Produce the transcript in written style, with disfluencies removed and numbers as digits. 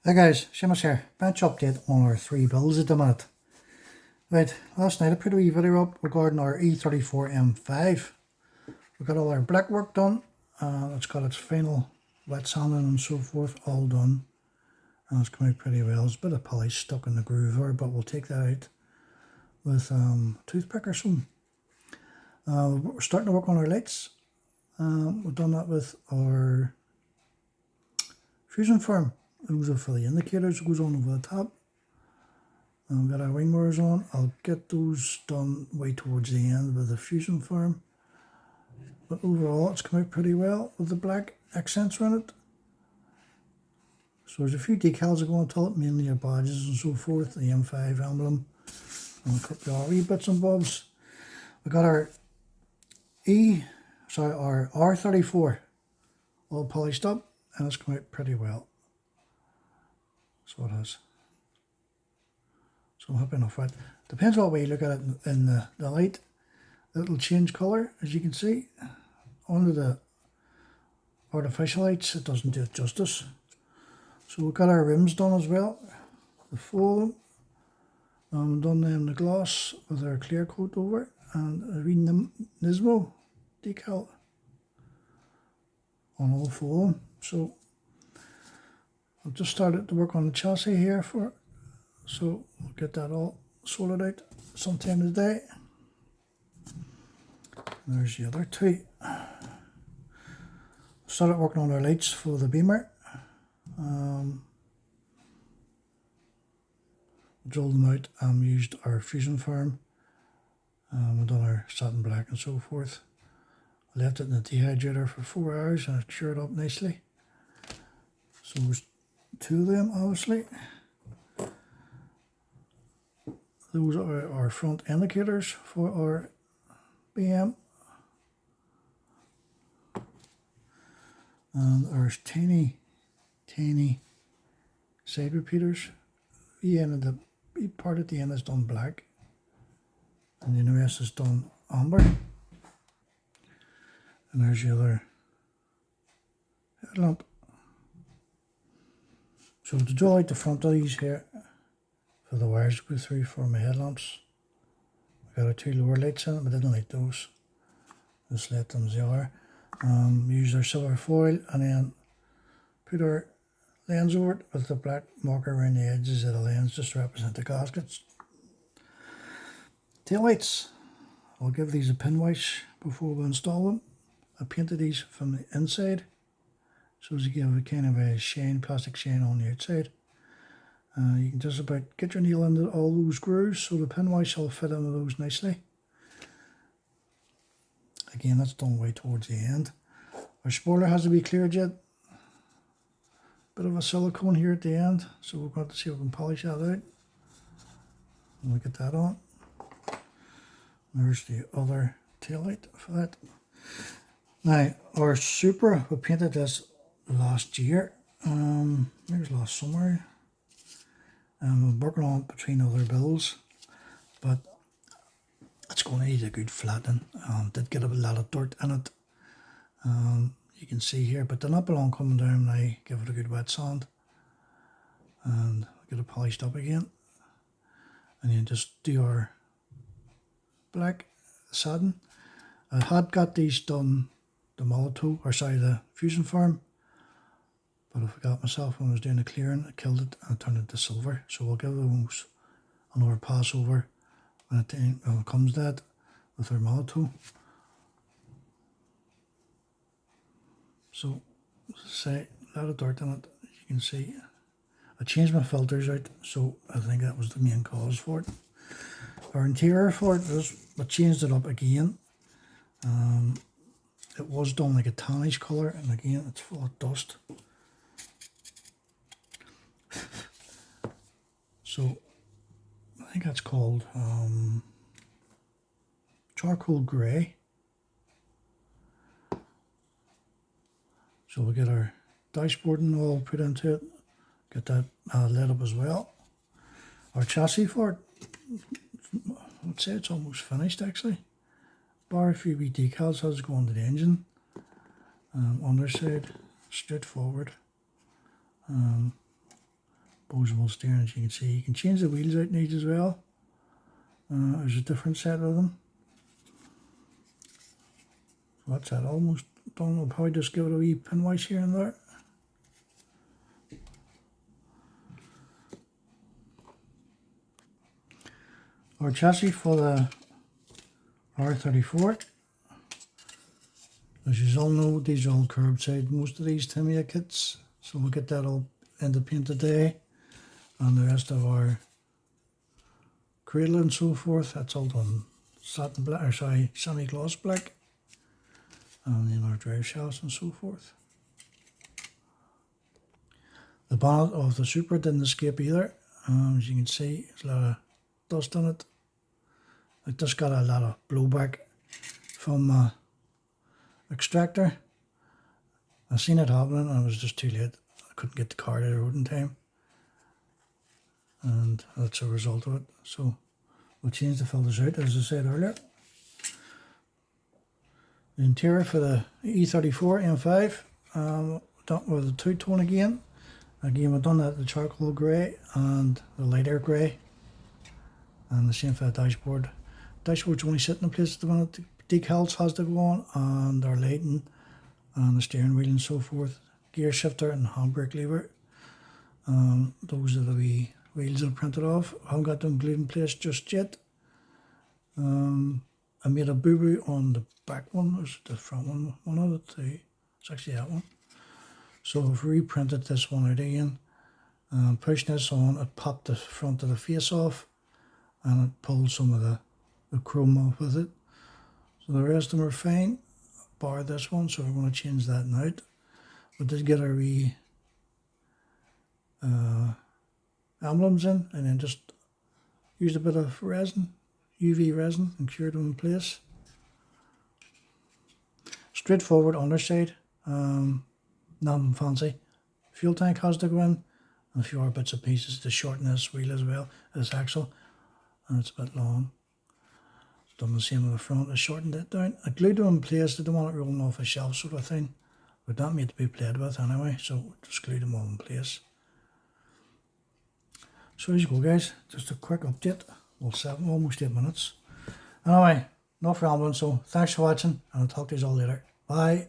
Hey guys, Seamus here. Bench update on our three builds at the minute. Right, last night I put a wee video up regarding our E34 M5. We got all our black work done. It's got its final wet sanding and so forth all done. And it's come out pretty well. There's a bit of polish stuck in the groove there, but we'll take that out with a toothpick or something. We're starting to work on our lights. We've done that with our fusion form. Those are for the indicators, it goes on over the top. We've got our wing mirrors on. I'll get those done way towards the end with the fusion form. But overall it's come out pretty well with the black accents around it. So there's a few decals that go on top, mainly our badges and so forth, the M5 emblem, and a couple of wee bits and bobs. We've got our our R34 all polished up, and it's come out pretty well. So it has. So I'm happy enough with it. Depends what way you look at it in the light. It'll change colour, as you can see. Under the artificial lights, it doesn't do it justice. So we've got our rims done as well. The full of them. Done them the gloss with our clear coat over it, and a wee Nismo decal on all four of them. So I've just started to work on the chassis here for it, so we'll get that all sorted out sometime today. There's the other two. Started working on our lights for the Beamer. Drilled them out and used our fusion form. We've done our satin black and so forth. I left it in the dehydrator for 4 hours and it cured up nicely. So there's two of them, obviously. Those are our front indicators for our BM. And our tiny side repeaters. The part at the end is done black, and then the rest is done amber. And there's the other headlamp. So to drill out the front of these here, for the wires to go through for my headlamps, I got our two lower lights in it, but I didn't like those. Just let them as they are. Use our silver foil and then put our lens over it with the black marker around the edges of the lens just to represent the gaskets. Tail lights. I'll give these a pin wash before we install them. I painted these from the inside so as to give a kind of a shine, plastic shine on the outside. You can just about get your nail into all those grooves so the pin wash will fit into those nicely. Again, that's done way towards the end. Our spoiler has to be cleared yet. Bit of a silicone here at the end, so we've got to see if we can polish that out. And we'll get that on. There's the other tail light for that. Now, our Supra, we painted this last year. Maybe it was last summer. We're working on it between other builds, but it's going to need a good flattening. Did get a lot of dirt in it. You can see here, but they're not long coming down now. Give it a good wet sand and get it polished up again, and then just do our black satin. I had got these done the the fusion form, but I forgot myself when I was doing the clearing. I killed it and turned it to silver, so we'll give those another pass over when it comes to that with our Molotow. So, as I say, a lot of dirt in it, as you can see. I changed my filters out, so I think that was the main cause for it. Our interior for it was, I changed it up again. It was done like a tannish colour, and again, it's full of dust. So, I think that's called charcoal grey. So we'll get our dashboard and all put into it, get that lit up as well. Our chassis for it, I'd say it's almost finished actually. Bar a few wee decals as go onto the engine. Underside, straightforward. Posable steering, as you can see. You can change the wheels out in these as well. There's a different set of them. What's that? Almost done. I'll probably just give it a wee pinwise here and there. Our chassis for the R34. As you all know, these are all curbside, most of these Tamiya kits. So we'll get that all into paint today. And the rest of our cradle and so forth, that's all done satin black, or sorry, semi-gloss black. And then our drive shafts and so forth. The bonnet of the Supra didn't escape either. As you can see, there's a lot of dust on it. It just got a lot of blowback from extractor. I seen it happening and it was just too late. I couldn't get the car out of the road in time. And that's a result of it. So we'll change the filters out, as I said earlier. The interior for the E34 M5, done with the two-tone again. Again, we've done that the charcoal grey and the lighter grey. And the same for the dashboard. Dashboard's only sitting in place at the minute. The decals has to go on, and our lighting and the steering wheel and so forth. Gear shifter and handbrake lever. Those are the wee wheels that are printed off. I haven't got them glued in place just yet. I made a boo-boo on the back one, or the front one of the two. It's actually that one. So I've reprinted this one out again. Pushing this on, it popped the front of the face off, and it pulled some of the chrome off with it. So the rest of them are fine, bar this one, so we're going to change that now. We did get our wee emblems in, and then just used a bit of resin, UV resin, and cured them in place. Straightforward underside, nothing fancy. Fuel tank has to go in, and a few other bits and pieces to shorten this wheel as well, this axle, and it's a bit long. Done the same on the front, I shortened it down. I glued them in place, I don't want it rolling off a shelf sort of thing. But not made to be played with anyway, so just glued them all in place. So there you go guys, just a quick update. Well, almost 8 minutes. Anyway, enough rambling, so thanks for watching, and I'll talk to you all later. Bye.